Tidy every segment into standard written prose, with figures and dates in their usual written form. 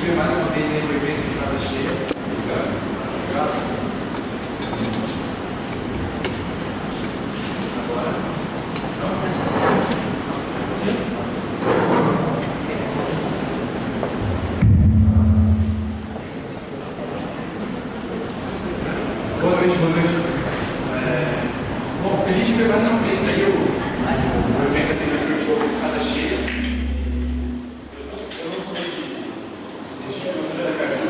ver mais uma vez aí o evento de casa cheia. Obrigado. Agora? Não? Sim? Boa noite, boa noite. Bom, feliz de ver mais uma vez aí o evento aqui no Evento de casa cheia. Eu não sou de Aracaju,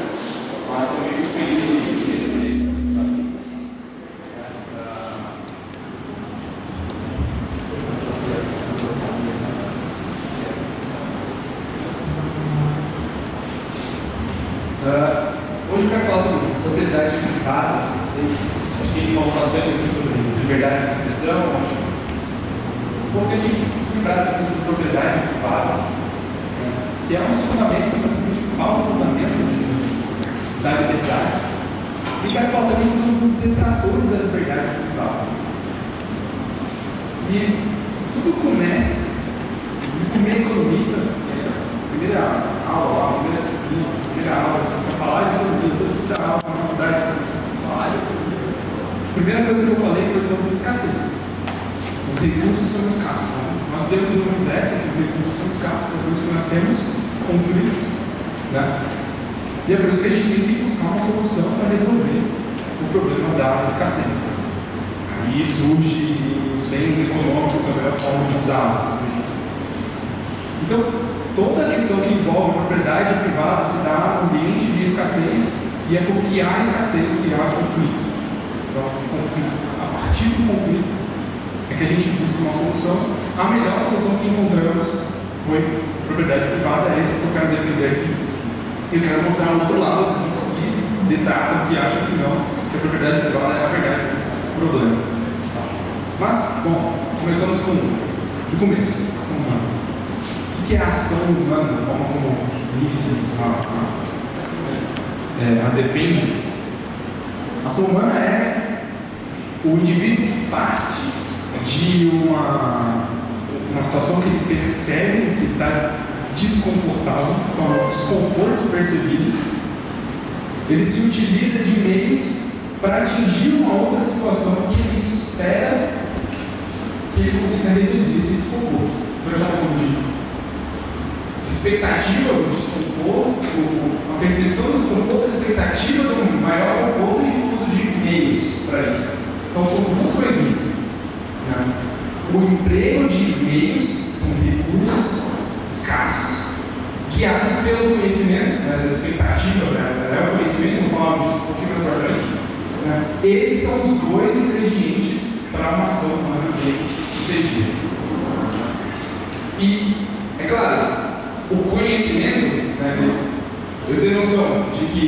mas eu fico feliz de receber. Hoje eu quero falar sobre propriedade privada. Acho que ele falou bastante aqui sobre liberdade de expressão. Acho importante lembrar da questão de propriedade privada, que é um dos fundamentos, o principal fundamento da liberdade. E quero falar também sobre os detratores da liberdade privada. E tudo começa, o primeiro economista, primeira aula, a primeira disciplina, a primeira aula, para falar de economia, depois da aula na faculdade, falar de economia. A primeira coisa que eu falei foi sobre escassez. Os recursos são escassos. Nós temos um universo que os recursos são escassos, é por isso que nós temos conflitos. Né? E é por isso que a gente tem que buscar uma solução para resolver o problema da escassez. Aí surge os bens econômicos, a melhor forma de usá-los. Então, toda a questão que envolve a propriedade privada se dá no ambiente de escassez, e é porque há escassez que há conflito. Então, a partir do conflito é que a gente busca uma solução. A melhor solução que encontramos foi propriedade privada. É isso que eu quero defender aqui. Eu quero mostrar o outro lado disso que detrata, que acha que não, que a propriedade privada é a verdade do problema. Mas, bom, começamos do começo, ação humana. O que é a ação humana, a forma como Mises a defende? A ação humana é o indivíduo que parte de uma situação que ele percebe que está desconfortável, com o desconforto percebido, ele se utiliza de meios para atingir uma outra situação que ele espera que ele consiga reduzir esse desconforto. Então, eu já falei de expectativa do desconforto, a percepção do desconforto, a expectativa do maior conforto e o uso de meios para isso. Então, são duas coisinhas. Né? O emprego de meios são recursos escassos, guiados pelo conhecimento, essa expectativa, né? O conhecimento, vou falar disso um pouquinho mais para frente. Né? Esses são os dois ingredientes para uma ação humana bem sucedida. E, é claro, o conhecimento, né, eu tenho noção de que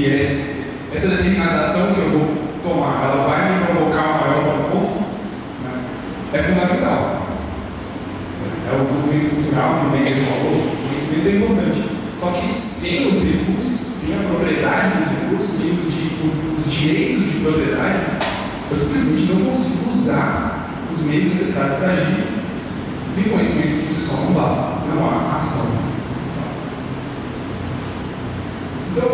essa determinada ação que eu vou tomar, ela vai me provocar um maior conforto, né, é fundamental. É o desenvolvimento cultural que o Menger falou, o conhecimento é importante. Só que sem os recursos, sem a propriedade dos recursos, sem os direitos de propriedade, eu simplesmente não consigo usar os meios necessários para agir. E o conhecimento por si só não basta, não há ação. Então,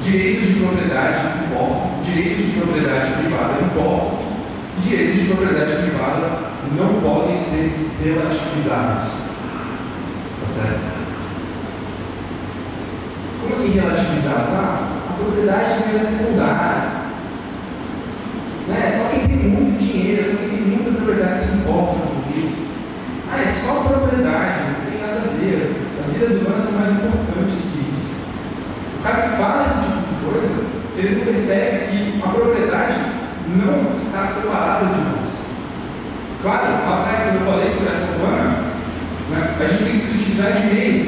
direitos de propriedade importam, direitos de propriedade privada importam, e direitos de propriedade privada não podem ser relativizados. Tá certo? Como assim relativizados? A propriedade não é secundária. Né? Só quem tem muito dinheiro, só quem tem muita propriedade se importa com isso. É só propriedade, não tem nada a ver. As vidas humanas são mais importantes que isso. O cara que fala esse tipo de coisa, ele não percebe que a propriedade não está separada de nós. Claro, lá atrás, quando eu falei sobre essa humana, né, a gente tem que se utilizar de meios,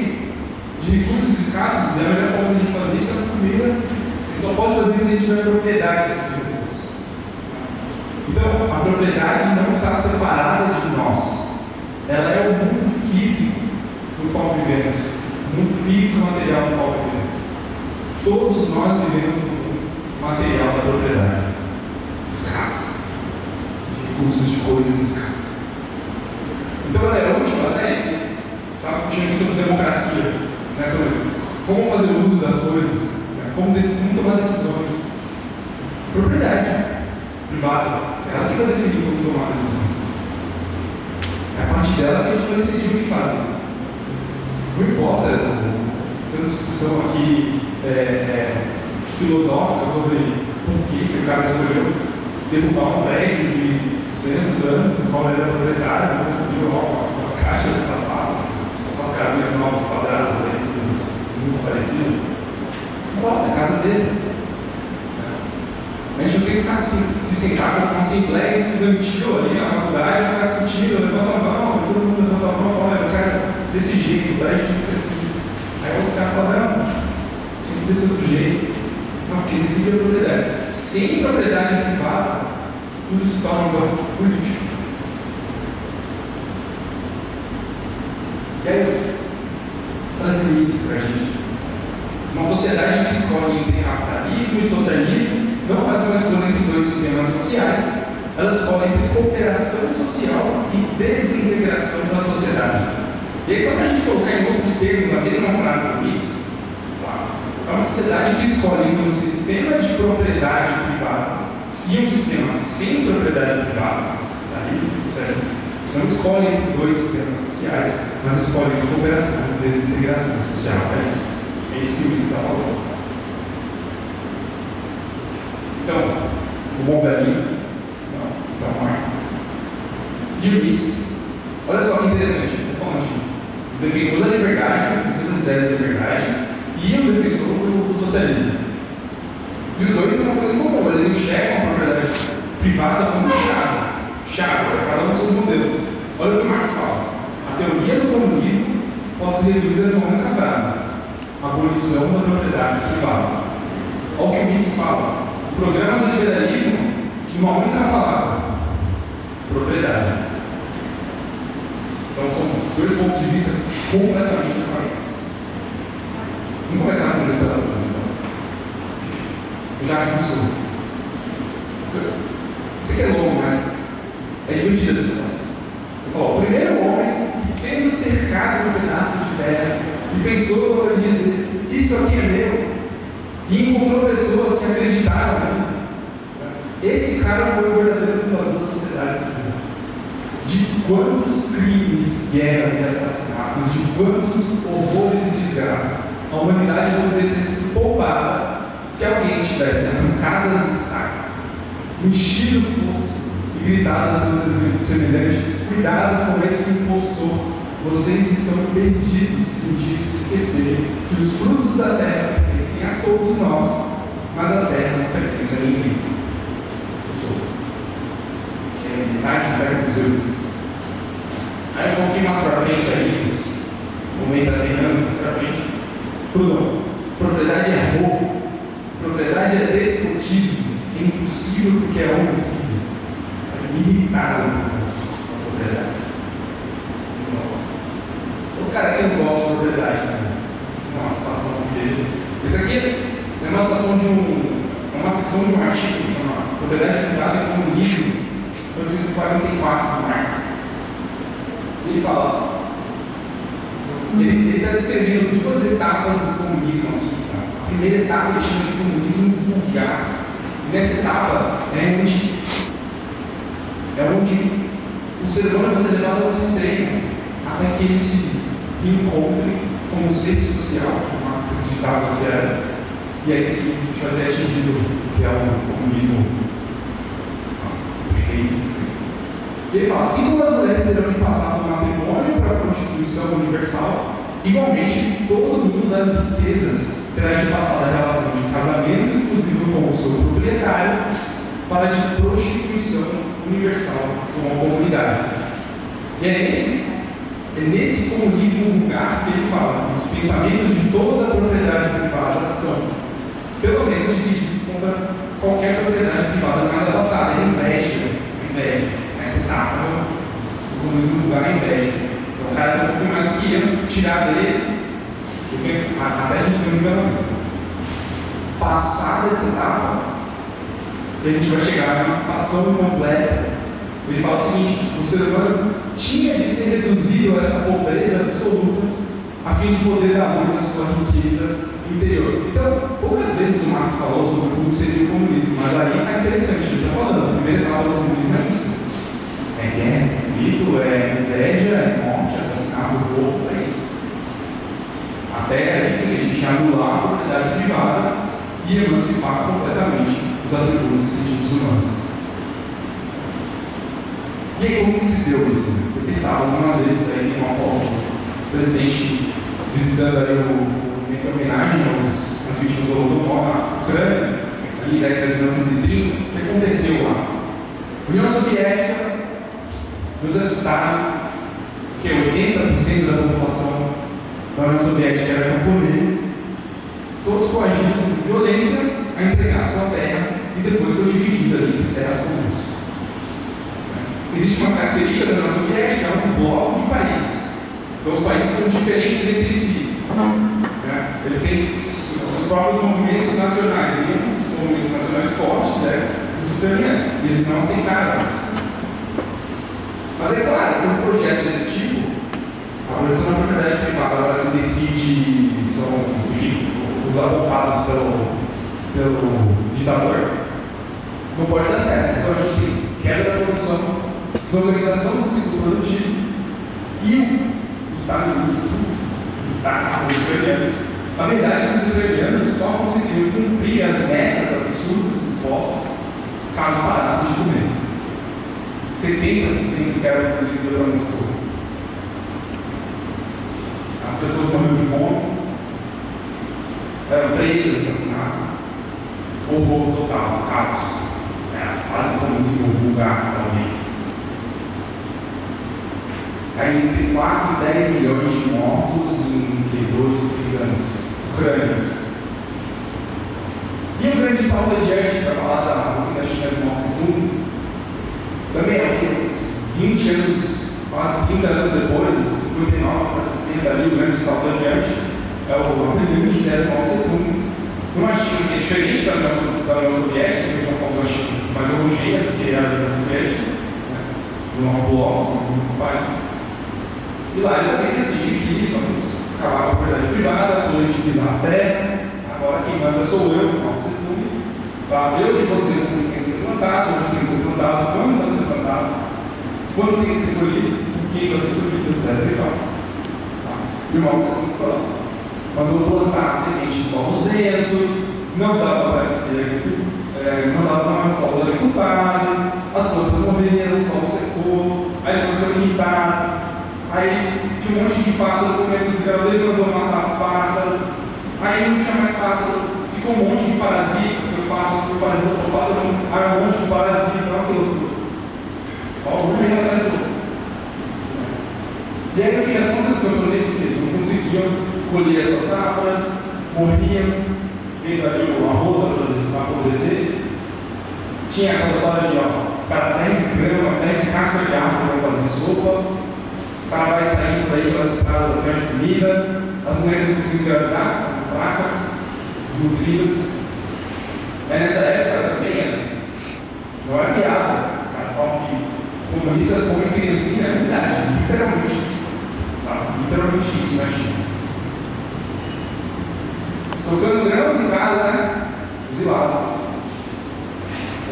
de recursos escassos, e a melhor forma de a gente fazer isso é a comida. A gente só pode fazer isso se a gente tiver propriedade desses recursos. Então, a propriedade não está separada de nós. Ela é o mundo físico no qual vivemos, o mundo físico e material no qual vivemos. Todos nós vivemos no mundo material da propriedade escassa, de recursos, de coisas escassas. Então ela é útil, até estava discutindo aqui sobre democracia, né, sobre como fazer uso das coisas, né? Como tomar decisões. Propriedade privada, ela que vai definir como tomar decisões. É a partir dela que a gente vai decidir o que fazer. Não importa, essa discussão aqui filosófica sobre por que o cara escolheu derrubar um prédio de 200 anos, o qual era proprietário, construiu uma caixa de sapato, umas casinhas novas quadradas aí, muito parecidas. Não importa, é a casa dele. A gente não tem que ficar se sentar com uma assembleia estudantil ali na faculdade, ficar discutindo, levanta a mão, todo mundo levanta a mão, olha, eu quero desse jeito, o prédio tem que ser assim. Aí o cara fala, não, tinha que ser desse outro jeito. Não, porque decide a propriedade. Sem propriedade privada, tudo se torna um banco político. Quero trazer isso para a gente. Uma sociedade que escolhe entre capitalismo e socialismo não faz uma escolha entre dois sistemas sociais, ela escolhe entre cooperação social e desintegração da sociedade. E aí, só para a gente colocar em outros termos a mesma frase do Mises, é uma sociedade que escolhe entre um sistema de propriedade privada e um sistema sem propriedade privada, não escolhe entre dois sistemas sociais, mas escolhe entre cooperação e desintegração social. É isso que o Mises está falando. Então, o bom velhinho, então Marx. E o Mises, olha só que interessante, estou falando de defensor da liberdade, defensor das ideias da liberdade, e o defensor do socialismo. E os dois têm uma coisa em comum, eles enxergam a propriedade privada como chave para cada um dos seus modelos. Olha o que Marx fala. A teoria do comunismo pode ser resumida numa única frase: abolição da propriedade privada. Olha o que o Mises fala. O programa do liberalismo, uma única palavra: propriedade. Então são dois pontos de vista completamente diferentes. Vamos começar com os literatores, então. Já começou. Isso aqui é longo, mas é divertido essa situação. O primeiro homem que, tendo cercado um pedaço de terra, e pensou para dizer: isto aqui é meu. E encontrou pessoas que acreditaram nele. Esse cara foi o verdadeiro fundador da sociedade civil. De quantos crimes, guerras e assassinatos, de quantos horrores e desgraças a humanidade poderia ter sido poupada se alguém tivesse arrancado as estacas, enchido o fosso e gritado a seus semelhantes: cuidado com esse impostor, vocês estão perdidos se esquecerem que os frutos da terra pertencem a todos nós, mas a terra não pertence a ninguém. Eu sou. Que é metade do século XVIII. Aí um pouquinho mais para frente, aí, uns 90, 100 anos mais para frente, Proudhon. Propriedade é roubo, propriedade é despotismo, é impossível porque é homicídio. É irritado com a propriedade. O cara, eu não gosto de propriedade também. É uma situação dele. Isso aqui é uma situação de uma seção de um artigo que chama Propriedade Privada e Comunismo, 1844, do Marx. Ele fala, ele está descrevendo duas etapas do comunismo aqui. Tá? A primeira etapa ele chama de comunismo vulgar. E nessa etapa é onde o ser humano vai ser levado ao extremo até que ele se encontre como um ser social, que o Marx acreditava que era, e aí sim a gente vai ter atingido o que é o comunismo perfeito. Ele fala: assim como as mulheres terão que passar do matrimônio para a prostituição universal, igualmente todo mundo das riquezas terá de passar da relação de casamento exclusivo com o seu proprietário para a de prostituição universal com a comunidade. E é nesse comunismo vulgar que ele fala que os pensamentos de toda a propriedade privada são, pelo menos, dirigidos contra qualquer propriedade privada mais afastada. É inveja. Essa etapa do comunismo vulgar é inveja. Então o cara tem um pouquinho mais do que eu tirar dele, porque até a gente tem um enganamento. Passar dessa etapa, a gente vai chegar a uma emancipação completa. Ele fala o seguinte: o ser humano tinha de ser reduzido a essa pobreza absoluta a fim de poder dar luz à sua riqueza interior. Então, poucas vezes o Marx falou sobre como seria o comunismo, mas aí é interessante, ele está falando, a primeira aula do comunismo é isso. É guerra, conflito, é inveja, é morte, assassinato do povo, é isso. Até assim, a gente anular a propriedade privada e emancipar completamente os atributos dos sentidos humanos. E aí, como que se deu isso? Porque estava algumas vezes aí de uma forma, o presidente visitando aí em homenagem às vítimas do Holodomor na Ucrânia, ali na década de 1930, o que aconteceu lá? A União Soviética nos avistaram que 80% da população da União Soviética era camponeses, todos coagidos com violência a entregar sua terra e depois foi dividida ali em terras comuns. Existe uma característica da União Soviética, é um bloco de países. Então os países são diferentes entre si. Eles têm seus próprios movimentos nacionais, e uns movimentos nacionais fortes, dos ucranianos, e eles não aceitaram isso. Mas é claro que um projeto desse tipo, a abolição da propriedade privada, agora que decide, são, enfim, os apontados pelo ditador, não pode dar certo. Então a gente tem quebra da produção, desorganização do ciclo produtivo e o Estado os ucranianos. Na verdade, os ucranianos só conseguiram cumprir as metas absurdas impostas caso parassem de comer. 70% que era produzido pela Moscou. As pessoas morreram de fome, eram presas, assassinadas, horror total, caos. Quase como um vulgar, talvez. Aí entre 4 e 10 milhões de mortos em 2, 3 anos, ucranianos. E o grande salto adiante, para falar da China do Mao Tse-tung, também é o que? 20 anos, quase 30 anos depois, de 59 para 60, ali, o grande salto adiante, é o primeiro ideia do Mao Tse-tung. Numa China que é diferente da União Soviética, que é uma forma mais homogênea do que era da União Soviética, num bloco, num país. E lá ele também decide que vamos acabar com a propriedade privada, coletividade as terras, agora quem manda sou eu, Mao Tse-tung. Eu que vou dizer como tem que ser plantado, onde tem que ser plantado, quando vai ser plantado, quando tem que ser colhido, por quem vai ser colhido, etc. E o Mao Tse-tung falou, mandou plantar sementes em solos densos, não dava para ser, não dava para solos agricultáveis, as plantas morreram, o solo secou, aí não foi irritado. Aí tinha um monte de pássaro comendo os grãos, ele mandou matar os pássaros. Aí não tinha mais pássaro, ficou um monte de parasita, porque os pássaros, o pássaro era um monte de parasita, olha que loucura. Olha o ruim atrás do outro. E aí, no fim das contas, os camponeses não conseguiam colher as suas safras, morriam, vendo ali o arroz para apodrecer. Tinha aquela história de, café de grama, café de casca de árvore para fazer sopa. O cara vai saindo daí pelas estradas atrás de comida, as mulheres não conseguem engravidar, fracas, desnutridas. Nessa época também, não é piada, os caras falam que comunistas comem criancinha, é verdade, literalmente isso. Literalmente isso na China. Estocando grãos em casa, fuzilado.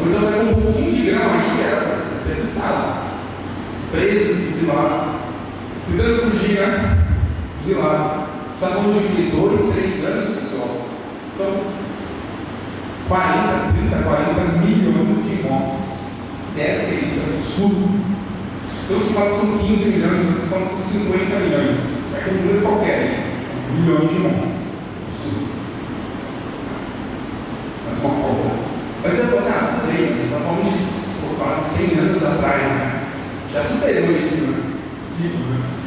Ou então pega um pouquinho de grão aí, era para ser degustado. Preso e fuzilado. Tentando fugir, fuzilado. Está falando de 2, 3 anos, pessoal. São 40, 30, 40 milhões de mortos. Deve ter isso, é absurdo. Então, os que falam que são 15 milhões, mas que falam que são 50 milhões. É um número qualquer, hein? Milhões de mortos. Absurdo. Mas só uma foto. Mas você fala assim, eles estão falando de quase 100 anos atrás, né? Já superou isso, né?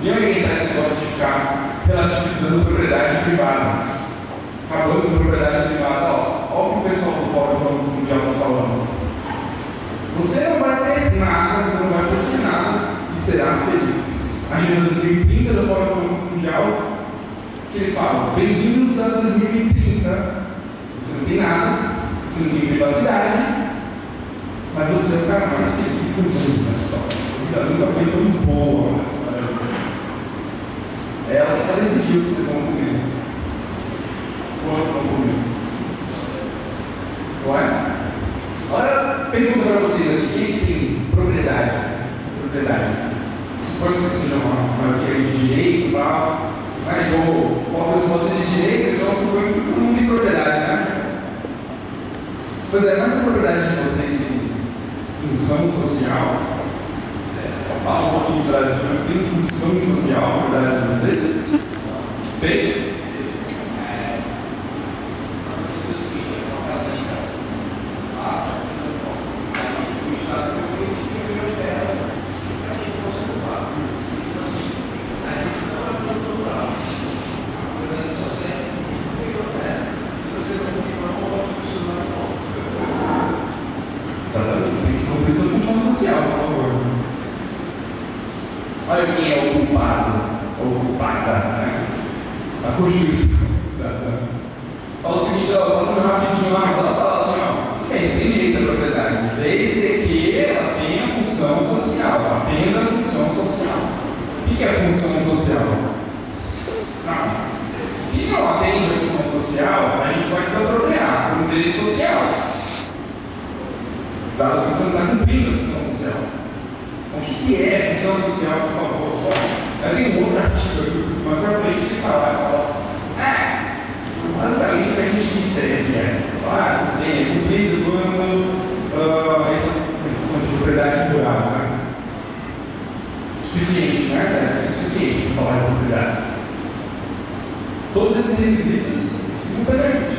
E onde está esse negócio de ficar relativizando propriedade privada? Acabando com propriedade privada, olha o que o pessoal do Fórum Mundial está falando. Você não vai ter nada, você não vai ter nada e será feliz. A Agenda 2030 do Fórum Mundial, que eles falam, bem-vindos a 2030. Você não tem nada, você não tem privacidade, mas você vai ficar mais feliz do mundo nessa história. A vida nunca foi tão boa. Ela decidiu que vocês vão comer. Quanto vão comer? Não é? Agora, pergunta para vocês aqui: quem é que tem propriedade? Suponho que vocês sejam uma maioria de direito e tal. O pobre não pode ser de direito, então suponho que todo mundo tem propriedade, né? Pois é, mas a propriedade de vocês tem função social? Fala um pouquinho do Brasil, tem função social a propriedade de vocês? Tem? Olha quem é o culpado, ou culpada, né? A Constituição cidadã. Fala o seguinte, ela passa rapidinho lá, mas ela fala assim, ó, você tem direito à propriedade, desde que ela tenha função social, atenda a função social. O que é a função social? Não. Se não atende a função social, a gente vai desapropriar por interesse social. Dado que você não está cumprindo a função social. O que é função social, por favor? Eu tenho um outro artigo aqui, mas para frente ele fala, basicamente o que a gente disser tudo bem, é cumprido quando de propriedade rural, né? Suficiente, né? É suficiente para falar de propriedade. Todos esses requisitos, simultaneamente,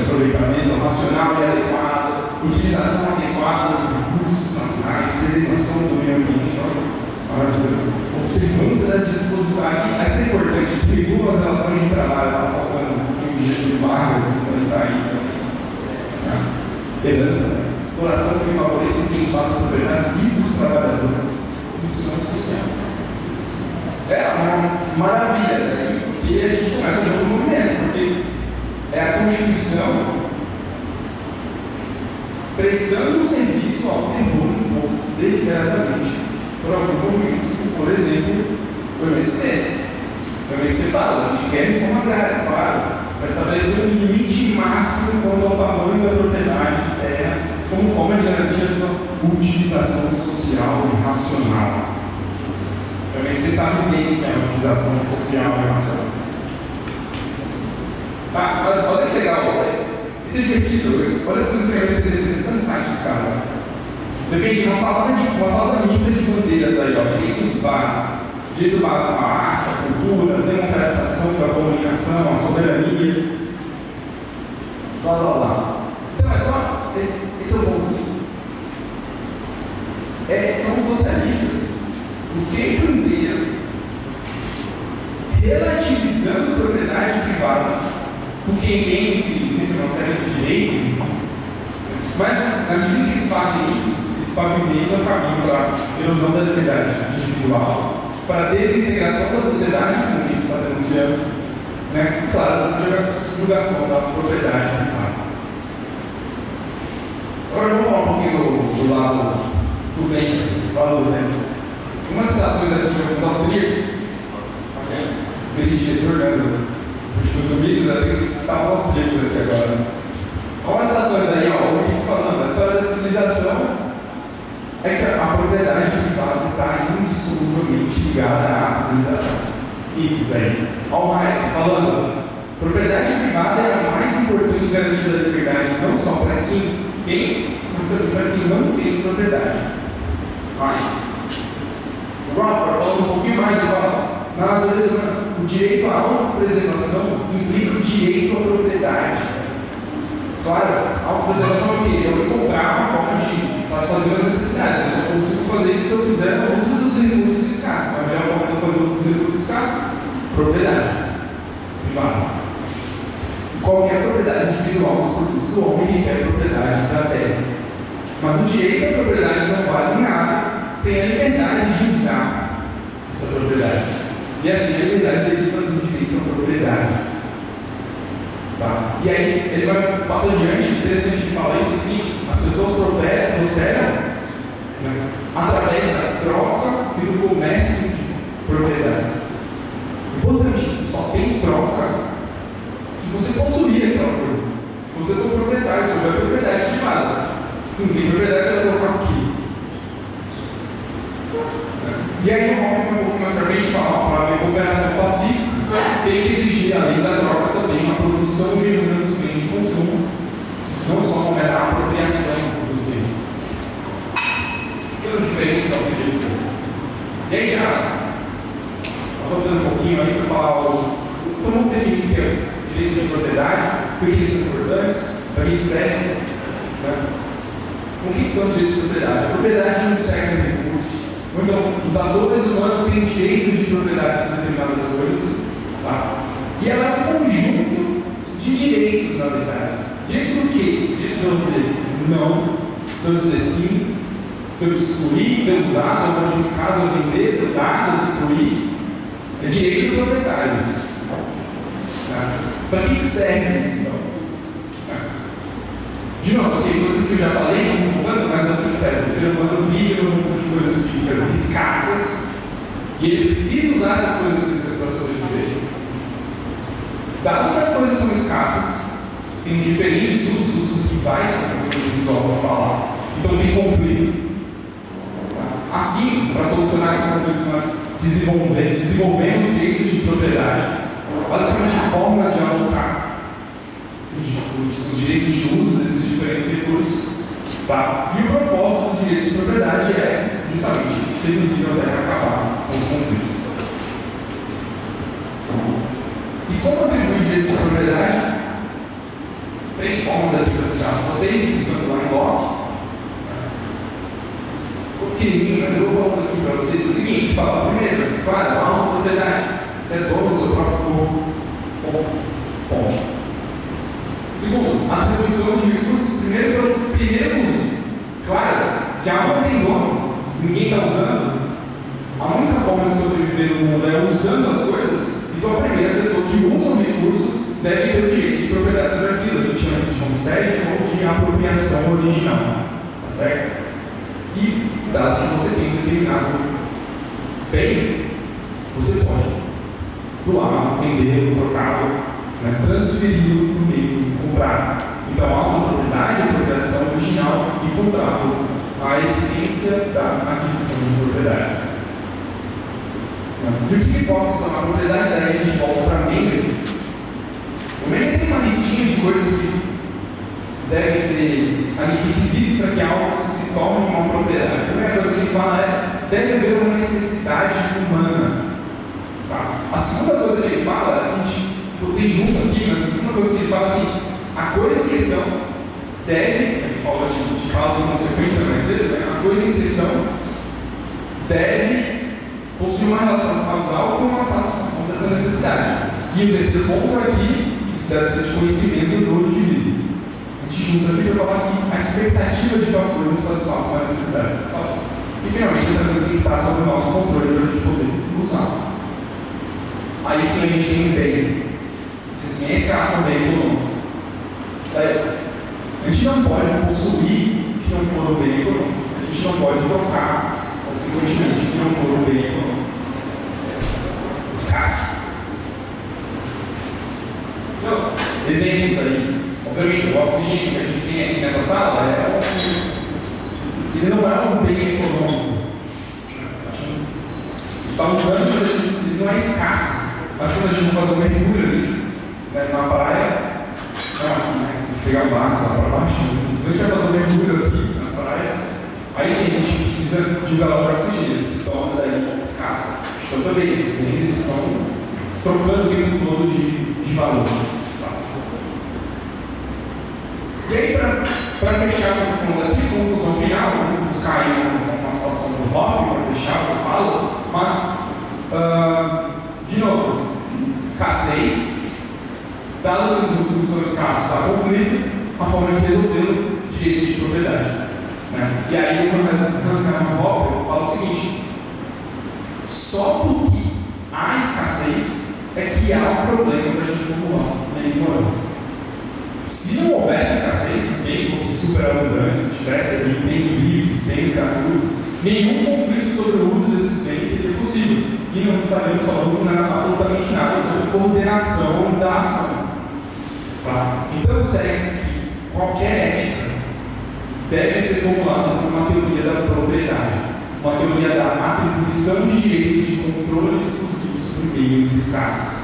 aproveitamento racional e adequado, utilização adequada dos recursos naturais, preservação do meio ambiente, observância das disposições. Isso é importante, regula as relações de trabalho, está faltando um pouquinho de vagas, isso aí está aí. Herança, exploração que favorece quem está na propriedade dos trabalhadores, função social. É uma maravilha, né? Porque a gente começa a ver os movimentos, porque é a Constituição prestando um serviço ao terror imposto deliberadamente por algum movimento, por exemplo, o MST. O MST fala, a gente quer reforma agrária, claro, para estabelecer um limite máximo quanto ao tamanho da propriedade de terra, como forma de garantir a sua utilização social e racional. O MST sabe bem que é a utilização social e racional. Mas olha que legal, isso é divertido, olha as coisas que a MST defende no site dos caras. Defende uma salada mista de bandeiras aí, direitos básicos. Direito básico à arte, à cultura, à democratização da comunicação, à soberania. Lá. Então é só. Esse é o ponto. São socialistas o tempo inteiro relativizando a propriedade privada, porque entendem que existe uma série de direitos, mas na medida que eles fazem isso, eles pavimentam o caminho para a erosão da liberdade individual, para a desintegração da sociedade, como isso está denunciando, né? Claro, a subjugação da propriedade privada. Agora vamos falar um pouquinho do lado do bem, do lado do bem. Umas citações aqui de alguns austríacos, aquele diretor, né, do Mises, eu tenho que citar os austríacos aqui agora. Algumas citações aí, o Mises falando, a história da civilização é que a propriedade privada está indissoluvelmente ligada à civilização. Isso aí. Olha o Hayek falando, propriedade privada é a mais importante garantia da liberdade, não só para quem tem, mas também para quem não tem propriedade. O Rothbard falando um pouquinho mais, ele fala, na natureza, o direito à autopreservação implica o direito à propriedade. Claro, a autopreservação é o quê? Eu encontrar uma forma de fazer as necessidades. Eu só consigo fazer isso se eu fizer uso dos recursos escassos. A melhor forma de fazer uso dos recursos escassos? Propriedade privada. Qualquer propriedade individual, os produtos do homem requer propriedade da terra. Mas o direito à propriedade não vale nada sem a liberdade de usar essa propriedade. E assim a liberdade deriva do direito à propriedade. Tá? E aí ele vai passar adiante, interessante de falar isso, é o seguinte, as pessoas prosperam, né, através da troca e do comércio de propriedades. tem em troca se você possuir aquela coisa. Se você for proprietário, se houver propriedade privada. Se não tem propriedade, você vai colocar o quê? E aí, um pouco mais para frente, falar de cooperação pacífica, tem que existir, além da troca, também a produção e genuína dos bens de consumo, não só como a apropriação dos bens. Tem uma diferença ao direito. E aí, já avançando um pouquinho aí para falar como definir o que é direito de propriedade, por que eles são importantes, para que servem, né? O que são direitos de propriedade? A propriedade não serve de recursos. Então, os atores humanos têm direitos de propriedade sobre determinadas coisas, tá? E ela é um conjunto de direitos, na verdade. Direito do quê? Direito de eu dizer não, de eu dizer sim, de eu excluir, de eu usar, de eu modificar, de eu vender, de eu dar, de eu destruir. É direito do proprietário. Tá? Para que serve isso, então? Tá? De novo, tem coisas que eu já falei, mas a que serve? O ser humano vive num mundo de coisas físicas escassas e ele precisa usar essas coisas físicas para sobreviver. Dado que as coisas são escassas, tem diferentes usos rivais, como eles vão falar. Então tem conflito. Tá? Assim, para solucionar esses conflitos, nós desenvolvemos direitos de propriedade. Basicamente, a forma de alocar os direitos de uso desses diferentes recursos. Tá? E o propósito dos direitos de propriedade é justamente reduzir até acabar com os conflitos. E como atribuir direitos de propriedade? 3 formas aqui para citar. Vocês estão lá em Locke. Pequenininho, mas eu vou falando aqui para vocês o seguinte: fala, primeiro, claro, autopropriedade. Você é dono do seu próprio corpo. Ponto. Segundo, atribuição de recursos, primeiro pelo primeiro uso. Claro, se algo não tem dono, ninguém está usando, a única forma de sobreviver no mundo é usando as coisas. Então a primeira pessoa que usa um recurso deve ter o direito de propriedade sobre aquilo. A gente chama isso de homestead ou de apropriação original. Tá certo? E, dado que você tem um determinado bem, você pode doar, vender, trocar, né, transferir no meio, comprar. Então, a autopropriedade, a apropriação original e contrato, a essência da aquisição de propriedade. E o que pode se tornar propriedade? Daí a gente volta para Mengen. O Mengen tem uma listinha de coisas que devem ser requisitos para que algo se torne uma propriedade. A primeira coisa que ele fala é: deve haver uma necessidade humana. Tá? A segunda coisa que ele fala, a gente botei junto aqui, mas a segunda coisa que ele fala assim: a coisa em questão deve, ele fala de causa e consequência mais cedo, né? A coisa em questão deve possuir uma relação causal com a satisfação dessa necessidade. E o terceiro ponto aqui, isso deve ser de conhecimento do indivíduo. A gente junta aqui para falar que a expectativa de tal coisa satisfação a necessidade. E finalmente essa coisa tem que estar sob o nosso controle para a gente poder usar. Aí sim a gente tem um bem. Se sim é escasso um bem econômico. A gente não pode possuir que não for um bem econômico. A gente não pode trocar, consequentemente, que não for um bem econômico. Escasso. Então, exemplo aí. Obviamente, o oxigênio que a gente tem aqui nessa sala ele não é um bem econômico. Está usando, mas ele não é escasso. Mas quando a gente vai fazer um mergulho ali, né, na praia, pegar o barco lá para baixo, a gente vai fazer um mergulho aqui nas praias, aí sim a gente precisa de um galão de oxigênio, ele se torna daí escasso. Então também, os bens eles estão trocando o tempo todo de valor. E aí, para fechar o que eu falando aqui, conclusão final, vamos buscar aí uma situação do hobby, para fechar o que eu falo, mas, de novo, escassez, dado que os recursos são escassos, há conflito, a forma de resolvê-lo, direitos de propriedade. Né? E aí, o Hans Hopper fala o seguinte: só porque há escassez é que há um problema para a gente formular leis morais. Se não houvesse escassez, se os bens fossem superabundantes, se tivesse ali bens livres, bens gratuitos, nenhum conflito sobre o uso desses bens seria possível. E não estaremos falando absolutamente nada sobre coordenação aplicação da ação. Tá? Então, segue-se que qualquer ética deve ser formulada por uma teoria da propriedade, uma teoria da atribuição de direitos de controle exclusivo sobre meios escassos.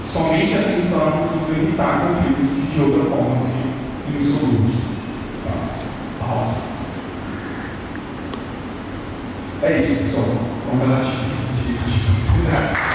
Somente assim será possível evitar conflitos que de outra forma sejam insolúveis. Tá? É isso, pessoal. Vamos relativizar.